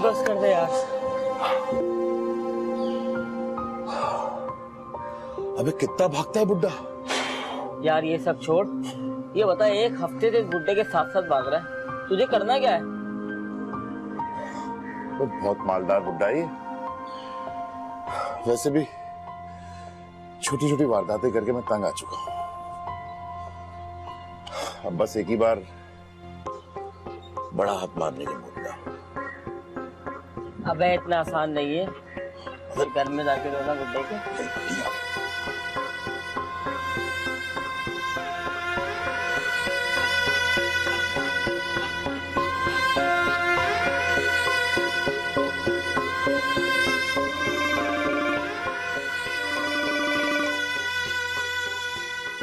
बस कर दे यार। अबे कितना भागता है बुड्ढा। यार ये सब छोड़, ये बता, एक हफ्ते से इस बुड्ढे के साथ साथ भाग रहा है, तुझे करना क्या है? तो बहुत मालदार बुड्ढा है ये। वैसे भी छोटी छोटी वारदातें करके मैं तंग आ चुका हूं। अब बस एक ही बार बड़ा हाथ मारने के मूड में। अबे इतना आसान नहीं है, फिर घर में जाके रोना बुड्ढे के।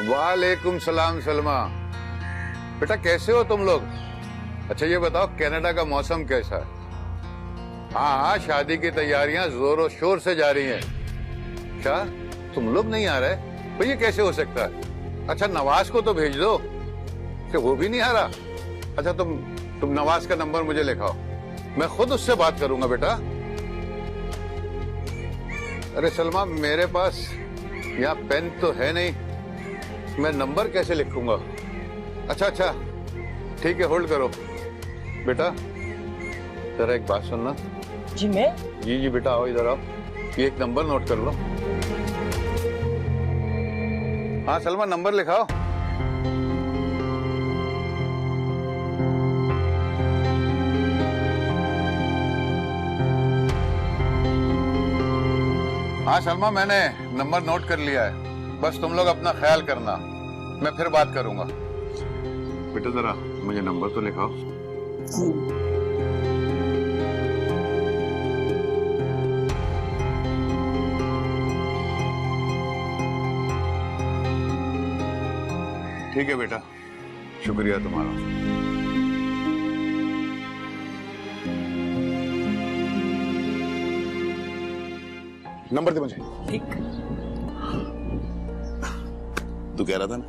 वालेकुम सलाम सलमा। बेटा कैसे हो तुम लोग? अच्छा ये बताओ कनाडा का मौसम कैसा है? हाँ, शादी की तैयारियां जोरों शोर से जारी हैं। क्या तुम लोग नहीं आ रहे? भाई ये कैसे हो सकता है? अच्छा नवाज को तो भेज दो, कि वो भी नहीं आ रहा। अच्छा तुम नवाज का नंबर मुझे लिखाओ, मैं खुद उससे बात करूंगा बेटा। अरे सलमा मेरे पास यहाँ पेन तो है नहीं, मैं नंबर कैसे लिखूंगा? अच्छा ठीक है, होल्ड करो बेटा। जरा एक बात सुनना। जी मैं? जी बेटा आओ इधर आओ, ये एक नंबर नोट कर लो। हाँ सलमा नंबर लिखाओ। हाँ सलमा मैंने नंबर नोट कर लिया है, बस तुम लोग अपना ख्याल करना, मैं फिर बात करूंगा। बेटा जरा मुझे नंबर तो लिखाओ। ठीक है बेटा, शुक्रिया तुम्हारा। नंबर दे मुझे। ठीक। तू कह रहा था ना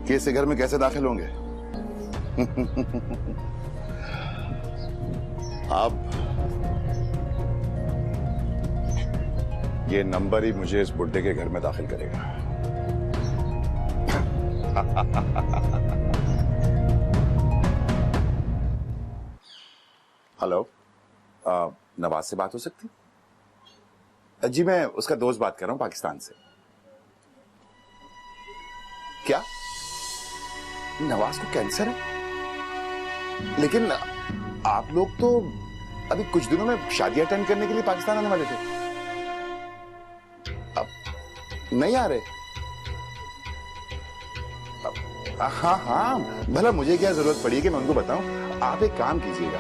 कि इस घर में कैसे दाखिल होंगे? अब ये नंबर ही मुझे इस बुड्ढे के घर में दाखिल करेगा। हेलो, नवाज से बात हो सकती? जी मैं उसका दोस्त बात कर रहा हूं पाकिस्तान से। क्या नवाज को कैंसर है? लेकिन आप लोग तो अभी कुछ दिनों में शादी अटेंड करने के लिए पाकिस्तान आने वाले थे, अब नहीं आ रहे? हाँ भला मुझे क्या जरूरत पड़ी कि मैं उनको बताऊं? आप एक काम कीजिएगा,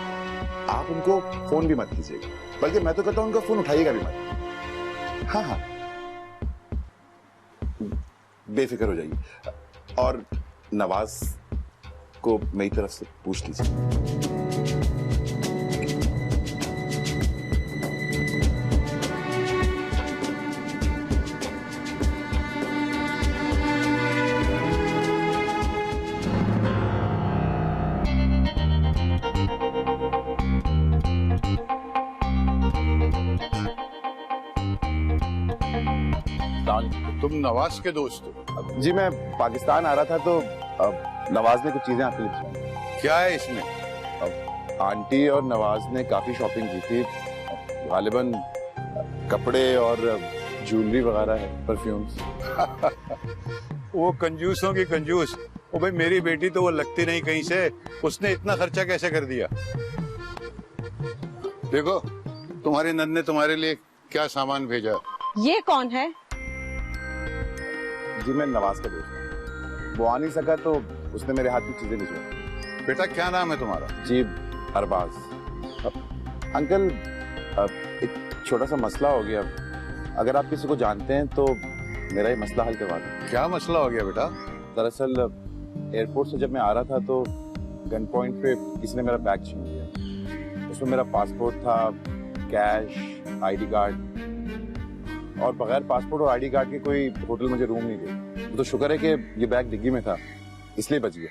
आप उनको फोन भी मत कीजिएगा, बल्कि मैं तो कहता हूं उनका फोन उठाइएगा भी मत। हाँ बेफिक्र हो जाइए, और नवाज को मेरी तरफ से पूछ लीजिए। तुम नवाज के दोस्त हो? जी मैं पाकिस्तान आ रहा था तो नवाज ने कुछ चीजें आपके लिए भिजवाई। क्या है इसमें? आंटी और नवाज ने काफी शॉपिंग की थी, गालिबन कपड़े और ज्वेलरी वगैरह है, परफ्यूम्स। वो कंजूसों की कंजूस। ओ भाई मेरी बेटी तो वो लगती नहीं कहीं से, उसने इतना खर्चा कैसे कर दिया? देखो तुम्हारी नंद ने तुम्हारे लिए क्या सामान भेजा। ये कौन है? जी मैं नवाज का दोस्त हूँ, वो आ नहीं सका तो उसने मेरे हाथ में चीजें भिजवाई। बेटा क्या नाम है तुम्हारा? जी अरबाज। अंकल एक छोटा सा मसला हो गया, अगर आप किसी को जानते हैं तो मेरा ये मसला हल करवा दें। क्या मसला हो गया बेटा? दरअसल एयरपोर्ट से जब मैं आ रहा था तो गन पॉइंट पे किसी ने मेरा बैग छीन लिया। उसमें मेरा पासपोर्ट था, कैश, आईडी कार्ड, और बगैर पासपोर्ट और आईडी कार्ड के कोई होटल मुझे रूम नहीं दे। तो शुक्र है कि ये बैग डिग्गी में था, इसलिए बच गया।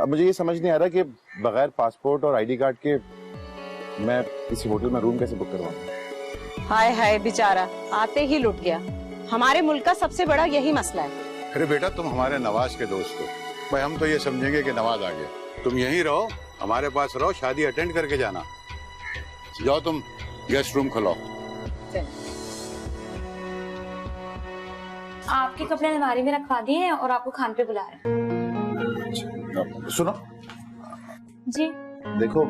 अब मुझे ये समझ नहीं आ रहा कि बगैर पासपोर्ट और आईडी कार्ड के मैं किसी होटल में रूम कैसे बुक करवाऊँ? हाय हाय बेचारा, आते ही लुट गया। हमारे मुल्क का सबसे बड़ा यही मसला है। अरे बेटा, तुम हमारे नवाज के दोस्त हो भाई, हम तो ये समझेंगे कि नवाज आ गया। तुम यहीं रहो, हमारे पास रहो, शादी अटेंड करके जाना। जाओ तुम गेस्ट रूम खुलाओ। आपके कपड़े अलमारी में रखवा दिए हैं और आपको खाने पे बुला रहे हैं। सुनो जी। देखो,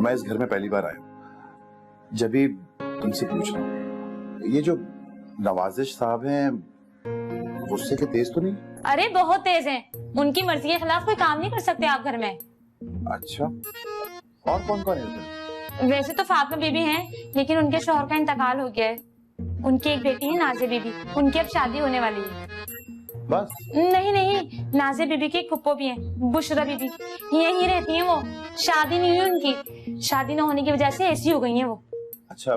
मैं इस घर में पहली बार आया हूँ, जब भी तुमसे पूछ रहा हूँ, ये जो नवाजिश साहब हैं गुस्से के तेज तो नहीं? अरे बहुत तेज हैं। उनकी मर्जी के खिलाफ कोई काम नहीं कर सकते आप घर में। अच्छा, और कौन कौन है? वैसे तो फातिमा बीबी हैं, लेकिन उनके शौहर का इंतकाल हो गया है। उनकी एक बेटी है नाज़िया बीबी, उनकी अब शादी होने वाली है। बस? नहीं नहीं, नाज़िया बीबी की एक फुप्पो भी है, बुशरा बीबी, यहीं रहती हैं वो। शादी नहीं हुई उनकी, शादी न होने की वजह से ऐसी हो गई हैं वो। अच्छा,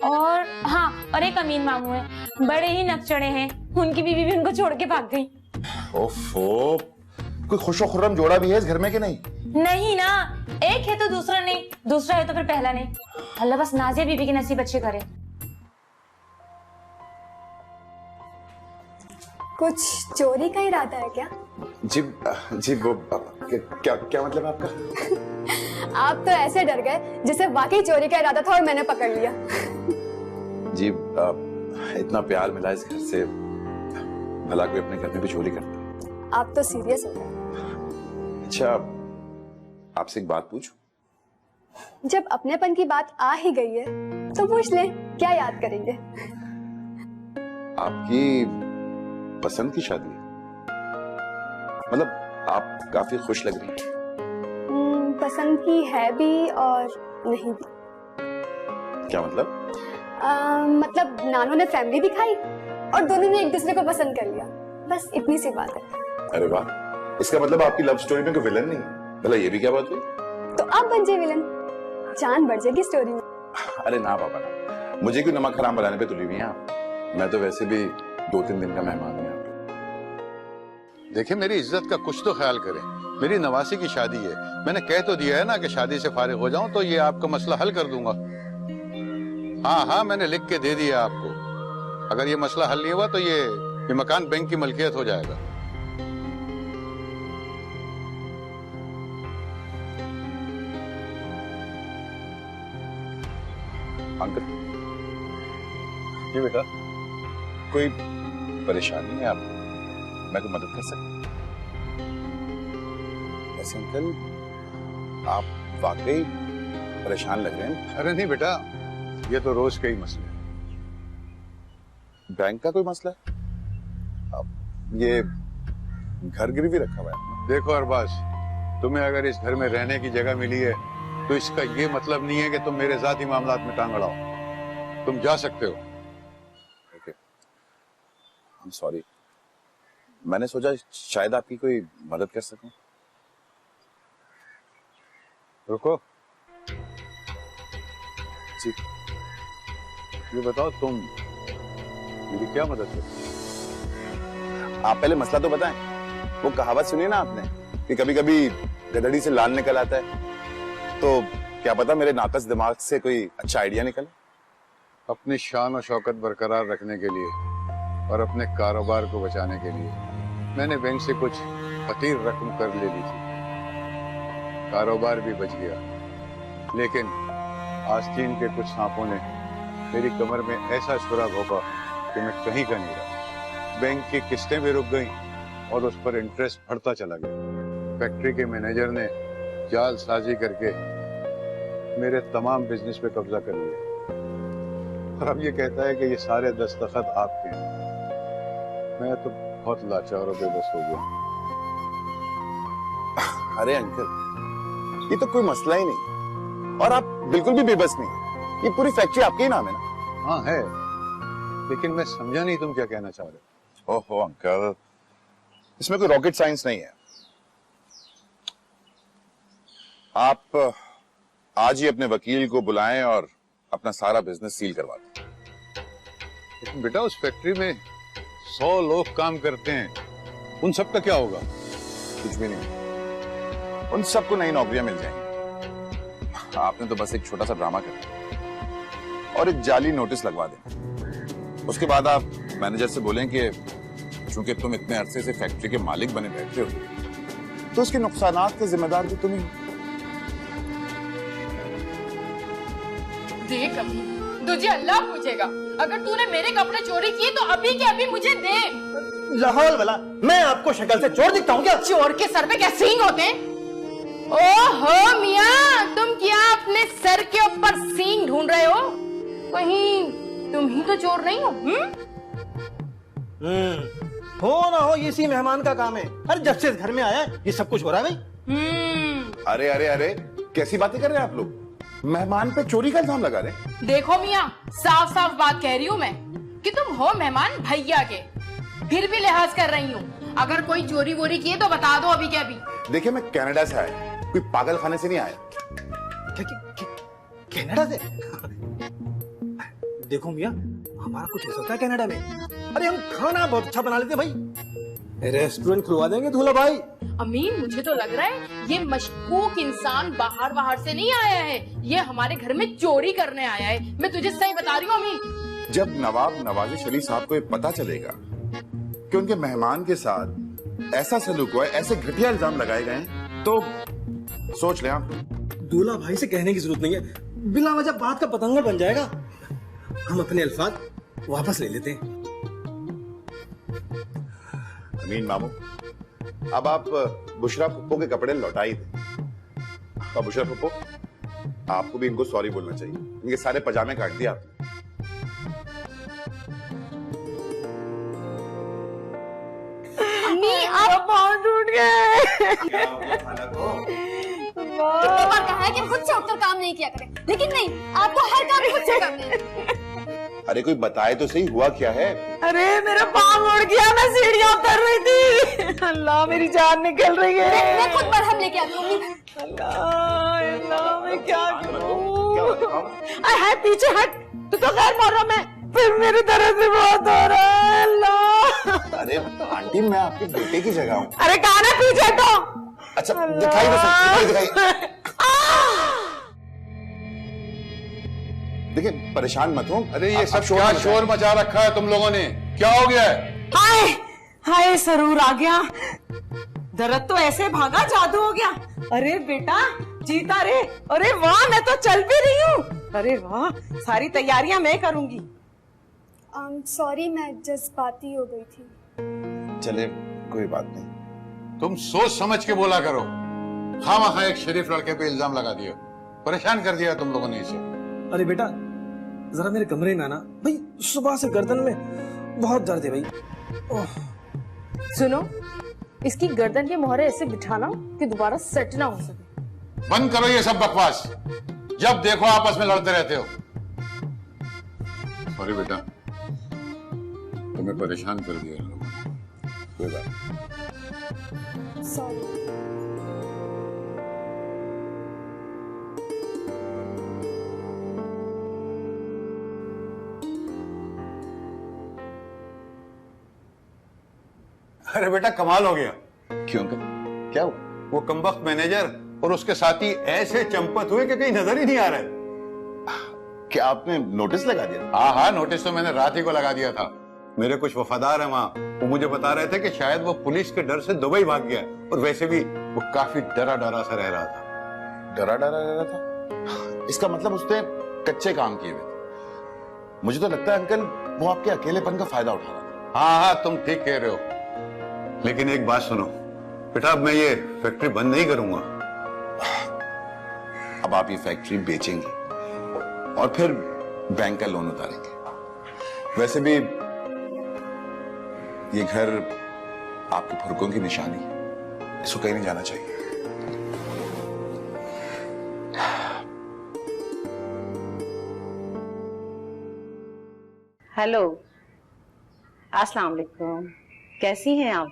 और हाँ, और एक अमीन मामू है, बड़े ही नकचड़े हैं। उनकी बीवी भी उनको छोड़ के भाग गई। ओफो, कोई खुशो खुर्रम जोड़ा भी है इस घर में कि नहीं? नहीं ना, एक है तो दूसरा नहीं, दूसरा है तो फिर पहला नहीं। अल्लाह बस नाज़िया बीबी के नसीब अच्छे करे। कुछ चोरी का इरादा है क्या? जी जी, वो क्या क्या मतलब आपका? आप तो ऐसे डर गए जैसे वाकई चोरी का इरादा था और मैंने पकड़ लिया। जी, इतना प्यार मिला इस घर से, भला कोई अपने घर में भी चोरी करता है? आप तो सीरियस हो गए। अच्छा, आपसे एक बात पूछूं? जब अपनेपन की बात आ ही गई है तो पूछ ले, क्या याद करेंगे? आपकी पसंद की शादी है? मतलब आप काफी खुश लग रही हैं। पसंद की है भी और नहीं भी। क्या मतलब? मतलब नानू ने फैमिली दिखाई और दोनों ने एक दूसरे को पसंद कर लिया, बस इतनी सी बात है। अरे वाह, इसका मतलब आपकी लव स्टोरी में कोई विलन नहीं है? भला ये भी क्या बात हुई? तो आप बन जाए विलन, जान बढ़ जाएगी स्टोरी में। अरे ना पापा ना, मुझे क्यों नमक हराम बनाने पे तुली हुई हैं आप? मैं तो वैसे भी 2-3 दिन का मेहमान हूं यहाँ पे। देखिए, मेरी इज्जत का कुछ तो ख्याल करें। मेरी नवासी की शादी है, मैंने कह तो दिया है ना कि शादी से फारिग हो जाऊं तो ये आपका मसला हल कर दूंगा। हाँ हाँ, मैंने लिख के दे दिया आपको। अगर ये मसला हल नहीं हुआ तो ये मकान बैंक की मलकियत हो जाएगा। अंकल जी, बेटा कोई परेशानी है आप? मैं कोई मदद कर सकता? वैसे अंकल, आप वाकई परेशान लग रहे हैं। अरे नहीं बेटा, ये तो रोज के ही मसले हैं। बैंक का कोई मसला है? अब ये घर गिरवी रखा हुआ है। देखो अरबाज, तुम्हें अगर इस घर में रहने की जगह मिली है तो इसका ये मतलब नहीं है कि तुम मेरे जाती मामलात में टांग अड़ाओ। तुम जा सकते हो। Okay, I am sorry. मैंने सोचा शायद आपकी कोई मदद कर सकूं। रुको जी, ये बताओ, तुम मेरी क्या मदद करते? आप पहले मसला तो बताएं। वो कहावत सुनी ना आपने कि कभी कभी गधड़ी से लाल निकल आता है, तो क्या पता मेरे नाकस दिमाग से कोई अच्छा आइडिया निकले। अपनी शान और शौकत बरकरार रखने के लिए और अपने कारोबार को बचाने के लिए मैंने बैंक से कुछ फकीर रकम कर ले ली थी। कारोबार भी बच गया, लेकिन आस्तीन के कुछ सांपों ने मेरी कमर में ऐसा छुरा घोंपा कि मैं कहीं का नहीं रहा। बैंक की किस्तें भी रुक गईं और उस पर इंटरेस्ट बढ़ता चला गया। फैक्ट्री के मैनेजर ने जालसाजी करके मेरे तमाम बिजनेस पे कब्जा कर लिया और अब ये कहता है कि ये सारे दस्तखत आपके हैं। मैं तो बहुत लाचार और बेबस हो गया। अरे अंकल, ये तो कोई मसला ही नहीं, और आप बिल्कुल भी बेबस नहीं। ये पूरी फैक्ट्री आपके ही नाम है ना? हाँ है, लेकिन मैं समझा नहीं तुम क्या कहना चाह रहे हो। ओहो अंकल, इसमें कोई रॉकेट साइंस नहीं है। आप आज ही अपने वकील को बुलाएं और अपना सारा बिजनेस सील करवा दें। लेकिन बेटा, उस फैक्ट्री में 100 लोग काम करते हैं, उन सब का क्या होगा? कुछ भी नहीं, उन सबको नई नौकरियां मिल जाएंगी। आपने तो बस एक छोटा सा ड्रामा कर दिया और एक जाली नोटिस लगवा दें। उसके बाद आप मैनेजर से बोलें कि चूंकि तुम इतने अरसे से फैक्ट्री के मालिक बने बैठे हो तो उसके नुकसानात के जिम्मेदार भी तुम ही। देख अभी तुझे अल्लाह पूछेगा, अगर तूने मेरे कपड़े चोरी किए तो अभी के अभी मुझे दे। लाहौल वाला, मैं आपको शक्ल से चोर दिखता हूँ क्या? चोर के सर पे क्या सींग होते हैं? ओहो मियाँ, तुम क्या अपने सर के ऊपर सींग ढूंढ रहे हो? कहीं तुम ही तो चोर नहीं हो? हो ना हो, ये इसी मेहमान का काम है। अरे जब से इस घर में आया है, ये सब कुछ हो रहा है भाई। अरे अरे अरे, कैसी बातें कर रहे हैं आप लोग? मेहमान पे चोरी का इल्जाम लगा रहे हैं? देखो मियाँ, साफ साफ बात कह रही हूँ मैं कि तुम हो मेहमान भैया के, फिर भी लिहाज कर रही हूँ। अगर कोई चोरी वोरी किए तो बता दो अभी के अभी। देखिए, मैं कनाडा से आया, कोई पागल खाने से नहीं आया। कनाडा से? देखो मियाँ, हमारा कुछ हो सकता है कनाडा में। अरे हम खाना बहुत अच्छा बना लेते हैं भाई, रेस्टोरेंट खुलवा देंगे दूल्हा भाई। अमीन, मुझे तो लग रहा है ये मशकूक इंसान बाहर से नहीं आया है, ये हमारे घर में चोरी करने आया है। मैं तुझे सही बता रही हूँ अमीन। जब नवाब नवाजी शरीफ साहब को ये पता चलेगा कि उनके मेहमान के साथ ऐसा सलूक हुआ है, ऐसे घटिया इल्जाम लगाए गए हैं, तो सोच लें आप। दूल्हा भाई से कहने की जरूरत नहीं है, बिना वजह बात का पतंगा बन जाएगा। हम अपने अल्फाज वापस ले लेते हैं। अमीन मामू, अब आप बुशरा फुप्पो के कपड़े लौटा ही दें। और बुशरा फुप्पो, आपको भी इनको सॉरी बोलना चाहिए, इनके सारे पजामे काट दिया आपने। अम्मी, आप पाँव टूट गए। कितनी बार कहा है कि खुद से उठकर काम नहीं किया करें, लेकिन नहीं, आपको हर काम खुद से करना है। अरे कोई बताए तो सही, हुआ क्या है? अरे मेरा पाँव मुड़ गया, मैं सीढ़ियाँ उतर रही थी। अल्लाह, मेरी जान निकल रही है। मैं खुद मरहम लेके आती हूँ। अल्लाह, मैं क्या करूँ? है पीछे हट, तू तो गैर मुहर्रम है, फिर मेरे दर्द से बहुत हो रहा है। अल्लाह। अरे आंटी, मैं आपके बेटे की जगह हूँ। अरे कहाँ ना पीछे तो। अच्छा दिखाई तो सही, दिखाई। देखिए, परेशान मत हो। अरे ये सब क्या शोर मचा रखा है तुम लोगों ने? क्या हो गया है? हाय हाय, सरूर आ गया। दर्द तो ऐसे भागा, जादू हो गया। अरे बेटा जीता रे। अरे वाह, मैं तो चल भी रही हूँ। अरे वाह, सारी तैयारियां मैं करूंगी। सॉरी, मैं जज्बाती हो गई थी। चले, कोई बात नहीं। तुम सोच समझ के बोला करो, खामखा एक शरीफ लड़के पे इल्जाम लगा दिया, परेशान कर दिया तुम लोगों ने इसे। अरे बेटा, जरा मेरे कमरे में आना भाई, सुबह से गर्दन में बहुत दर्द है भाई। सुनो, इसकी गर्दन के मोहरे ऐसे बिठाना कि दोबारा सेट ना हो सके। बंद करो ये सब बकवास, जब देखो आपस में लड़ते रहते हो। सॉरी बेटा, तुम्हें परेशान कर दिया लोगों ने। कोई बात। सॉरी। अरे बेटा, कमाल हो गया। क्यों? क्या हुआ? वो कमबख्त मैनेजर और उसके साथी ऐसे चंपत हुए कि कहीं नजर ही नहीं आ रहे। क्या आपने नोटिस लगा दिया? हाँ, नोटिस तो मैंने रात ही को लगा दिया था। मेरे कुछ वफादार हैं वहाँ, वो मुझे बता रहे थे कि शायद वो पुलिस के डर से दुबई भाग गया, और वैसे भी वो काफी डरा डरा सा रह रहा था। डरा डरा रह रहा था? इसका मतलब उसने कच्चे काम किए हुए थे। मुझे तो लगता है अंकल, वो आपके अकेलेपन का फायदा उठा रहा था। हाँ, तुम ठीक कह रहे हो, लेकिन एक बात सुनो बेटा, अब मैं ये फैक्ट्री बंद नहीं करूंगा। अब आप ये फैक्ट्री बेचेंगे और फिर बैंक का लोन उतारेंगे। वैसे भी ये घर आपके फुर्कों की निशानी है, इसको कहीं नहीं जाना चाहिए। हेलो, अस्सलाम वालेकुम, कैसी हैं आप?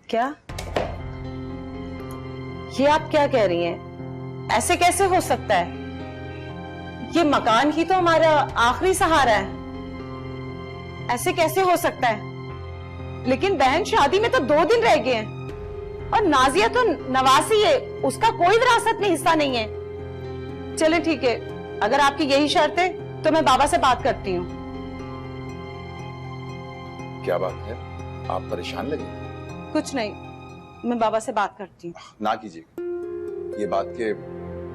क्या ये आप क्या कह रही हैं? ऐसे कैसे हो सकता है? ये मकान ही तो हमारा आखिरी सहारा है, ऐसे कैसे हो सकता है? लेकिन बहन, शादी में तो 2 दिन रह गए हैं। और नाजिया तो नवासी है, उसका कोई विरासत में हिस्सा नहीं है। चले ठीक है, अगर आपकी यही शर्त है तो मैं बाबा से बात करती हूँ। क्या बात है, आप परेशान लगे? कुछ नहीं, मैं बाबा से बात करती हूँ। ना कीजिए, ये बात के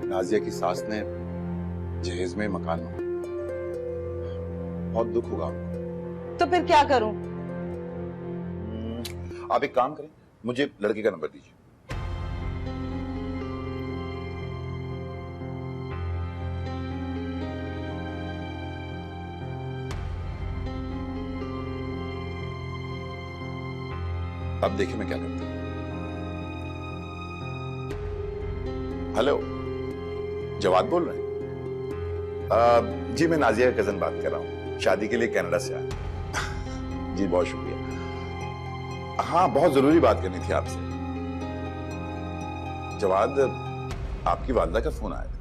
नाजिया की सास ने जहेज में मकान मांगा, बहुत दुख होगा आपको। तो फिर क्या करूं? आप एक काम करें, मुझे लड़के का नंबर दीजिए। अब देखिए मैं क्या करता हूं। हेलो, जवाद बोल रहे हैं? जी मैं नाजिया का कजन बात कर रहा हूँ, शादी के लिए कनाडा से आया। जी बहुत शुक्रिया। हाँ, बहुत जरूरी बात करनी थी आपसे। जवाद, आपकी वालिदा का फोन आया था,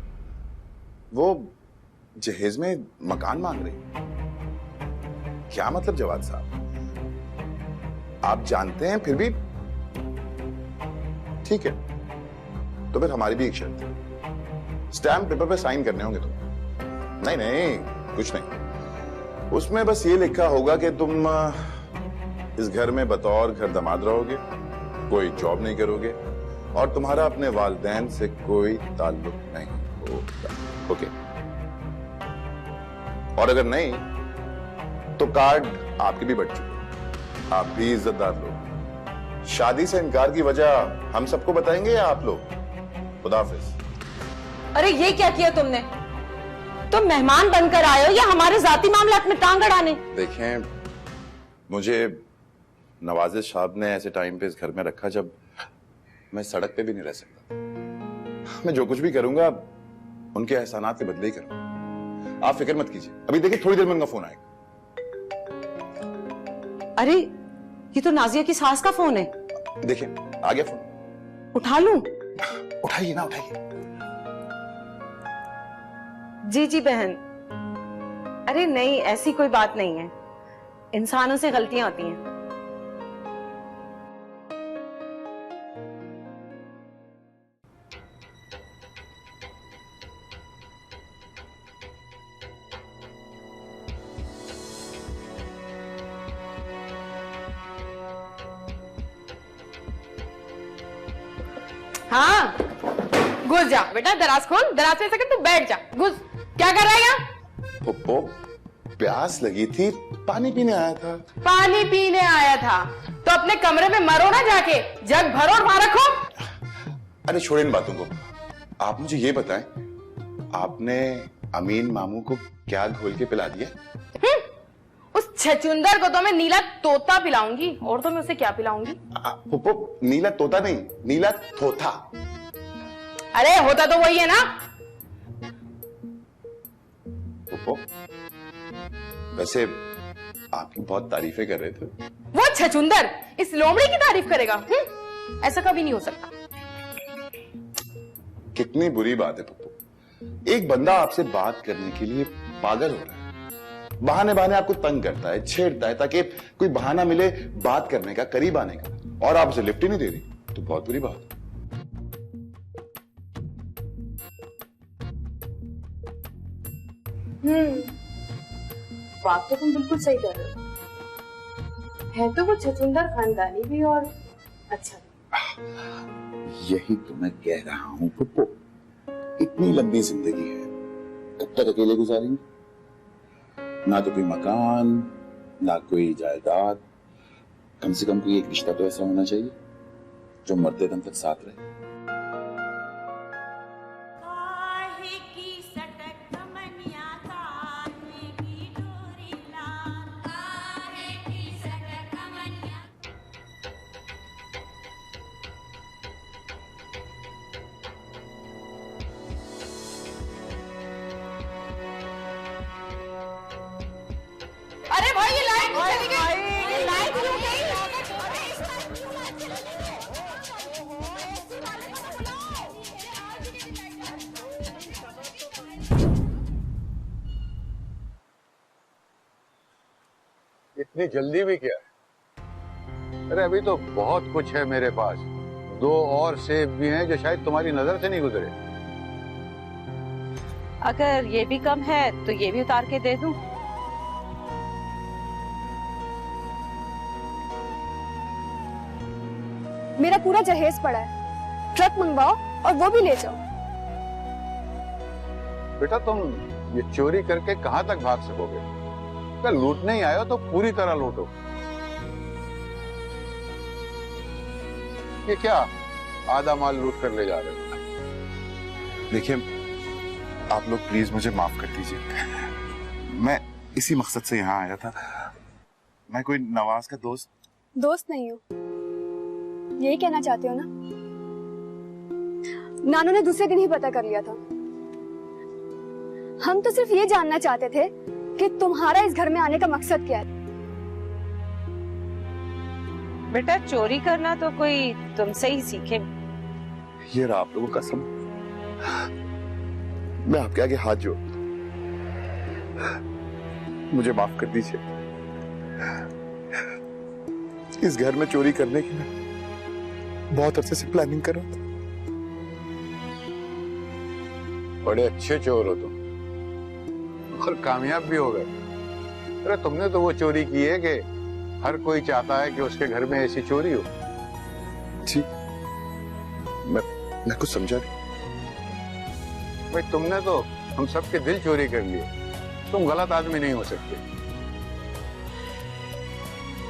वो जहेज में मकान मांग रही। क्या मतलब जवाद साहब? आप जानते हैं फिर भी? ठीक है, तो फिर हमारी भी एक शर्त है, स्टैम्प पेपर पे साइन करने होंगे तुम। नहीं नहीं, कुछ नहीं, उसमें बस ये लिखा होगा कि तुम इस घर में बतौर घर दामाद रहोगे, कोई जॉब नहीं करोगे और तुम्हारा अपने वालिदैन से कोई ताल्लुक नहीं होगा। ओके? और अगर नहीं तो कार्ड आपके भी बच चुके, आप भी इज्जतदार लोग। शादी से इनकार की वजह हम सबको बताएंगे या आप लोग? खुदा हाफिज। अरे ये क्या किया तुमने? तुम मेहमान बनकर आए हो या हमारे जाती मामलात में टांग अड़ाने? देखें, मुझे नवाजिश साहब ने ऐसे टाइम पे इस घर में रखा जब मैं सड़क पे भी नहीं रह सकता। मैं जो कुछ भी करूंगा उनके एहसानात के बदले ही करूंगा। आप फिक्र मत कीजिए, अभी देखिए थोड़ी देर में उनका फोन आएगा। अरे ये तो नाजिया की सास का फोन है। देखिए आ गया फोन, उठा लूं? उठाइए ना, उठाइए। जी जी बहन। अरे नहीं, ऐसी कोई बात नहीं है, इंसानों से गलतियां होती हैं। हाँ, घुस जा बेटा, दराज खोल, दराज में सके तू बैठ जा, घुस। क्या कर रहा है यहाँ? पप्पो, प्यास लगी थी, पानी पीने आया था। पानी पीने आया था तो अपने कमरे में मरो ना जाके, जग भरो और वहां रखो। अरे छोड़े इन बातों को, आप मुझे ये बताएं, आपने अमीन मामू को क्या घोल के पिला दिया? उस छचुंदर को तो मैं नीला तोता पिलाऊंगी, और तो मैं उसे क्या पिलाऊंगी? पप्पो, नीला तोता नहीं, नीला थोथा। अरे होता तो वही है ना। पप्पो, वैसे आपकी बहुत तारीफें कर रहे थे। वो छचुंदर इस लोमड़ी की तारीफ करेगा? ऐसा कभी नहीं हो सकता। कितनी बुरी बात है पप्पू, एक बंदा आपसे बात करने के लिए पागल हो रहा है, बहाने बहाने आपको तंग करता है, छेड़ता है ताकि कोई बहाना मिले बात करने का, करीब आने का, और आप उसे लिफ्ट ही नहीं दे रही, तो बहुत बुरी बात है। बात तो तुम बिल्कुल सही कर रहे हो, है तो वो छचुंदर खानदानी भी और अच्छा। यही तो मैं कह रहा हूं पप्पू, इतनी लंबी जिंदगी है, कब तक अकेले गुजारेंगे? ना तो कोई मकान, ना कोई जायदाद, कम से कम कोई एक रिश्ता तो ऐसा होना चाहिए जो मरते दम तक साथ रहे। अरे भाई ये लाइट चली गई, ये लाइट क्यों गई? इतनी जल्दी भी क्या है? अरे अभी तो बहुत कुछ है मेरे पास, 2 और सेब भी हैं जो शायद तुम्हारी नजर से नहीं गुजरे। अगर ये भी कम है तो ये भी उतार के दे दूं। मेरा पूरा जहेज पड़ा है, ट्रक मंगवाओ और वो भी ले जाओ। बेटा तुम ये चोरी करके कहां तक भाग सकोगे? अगर लूटने ही आए हो तो पूरी तरह लूटो। ये क्या आधा माल लूट कर ले जा रहे हो? देखिए, आप लोग प्लीज मुझे माफ कर दीजिए। मैं इसी मकसद से यहाँ आया था। मैं कोई नवाज का दोस्त नहीं हो, यही कहना चाहते हो ना? नानू ने दूसरे दिन ही पता कर लिया था। हम तो सिर्फ ये जानना चाहते थे कि तुम्हारा इस घर में आने का मकसद क्या है। बेटा चोरी करना तो कोई तुमसे ही सीखे। ये रहा आप लोगों का कसम। मैं आपके आगे हाथ जोड़, मुझे माफ कर दीजिए। इस घर में चोरी करने की मैं बहुत अरसे से प्लानिंग कर रहा था। बड़े अच्छे चोर हो तुम और कामयाब भी हो गए। अरे तुमने तो वो चोरी की है कि हर कोई चाहता है कि उसके घर में ऐसी चोरी हो। जी, मैं कुछ समझा नहीं। भाई तुमने तो हम सबके दिल चोरी कर लिए। तुम गलत आदमी नहीं हो सकते।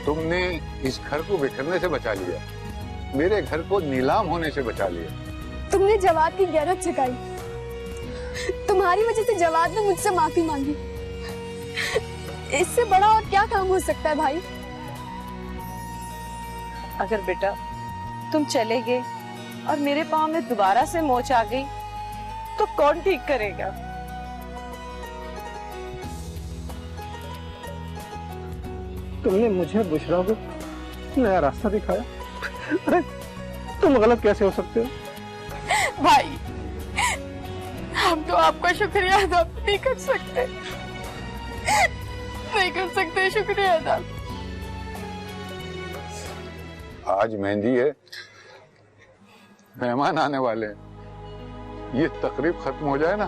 तुमने इस घर को बिखरने से बचा लिया, मेरे घर को नीलाम होने से बचा लिया। तुमने जवाद की गैरत जगाई। तुम्हारी वजह से जवाद ने मुझसे माफी मांगी। इससे बड़ा और क्या काम हो सकता है भाई? अगर बेटा तुम चले गए और मेरे पाँव में दोबारा से मोच आ गई तो कौन ठीक करेगा? तुमने मुझे बुशरा को नया रास्ता दिखाया। अरे तुम गलत कैसे हो सकते हो? भाई हम तो आपका शुक्रिया अदा नहीं कर सकते, नहीं कर सकते शुक्रिया अदा। आज मेहंदी है, मेहमान आने वाले हैं। ये तकरीब खत्म हो जाए ना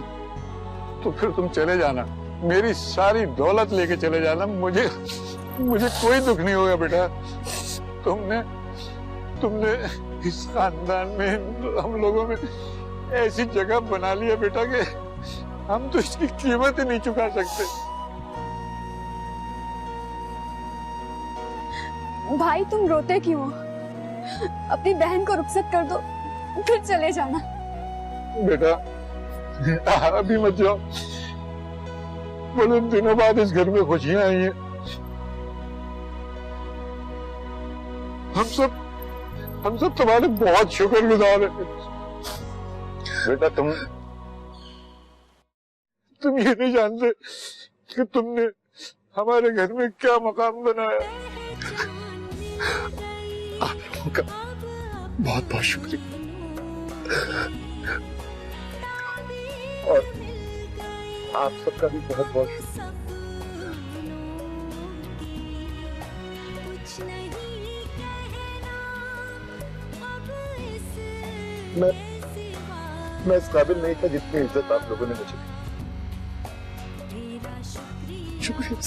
तो फिर तुम चले जाना, मेरी सारी दौलत लेके चले जाना। मुझे कोई दुख नहीं होगा बेटा। तुमने इस खानदान में हम लोगों में ऐसी जगह बना लिया बेटा कि हम तो इसकी कीमत ही नहीं चुका सकते। भाई तुम रोते क्यों हो? अपनी बहन को रुखसत कर दो, फिर चले जाना। बेटा अभी मत जाओ, बड़े दिनों बाद इस घर में खुशियां आई हैं। हम सब तुम्हारे बहुत शुक्रगुजार हैं। बेटा तुम ये नहीं जानते कि तुमने हमारे घर में क्या मकाम बनाया। आप लोगों का बहुत बहुत शुक्रिया। और आप सबका भी बहुत बहुत शुक्रिया। मैं इस काबिल नहीं था जितनी इज्जत आप लोगों ने मुझे दी। शुक्रिया।